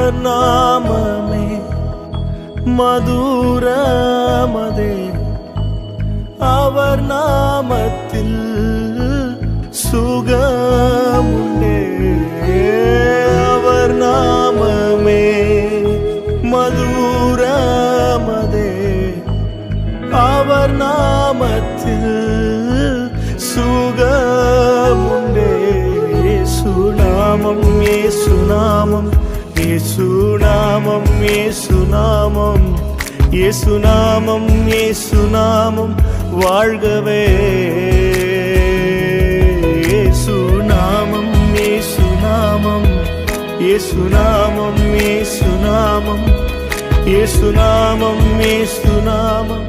அவர் நாமமே மதுரமதே, அவர் நாமத்தில் சுகமுண்டே. அவர் நாமமே மதுரமதே, அவர் நாமத்தில் சுகமுண்டே. இயேசுநாமம் இயேசுநாமம் இயேசுநாமம் இயேசுநாமம் இயேசுநாமம் இயேசுநாமம் வாழ்கவே. இயேசுநாமம் இயேசுநாமம் இயேசுநாமம் இயேசுநாமம் இயேசுநாமம் இயேசுநாமம்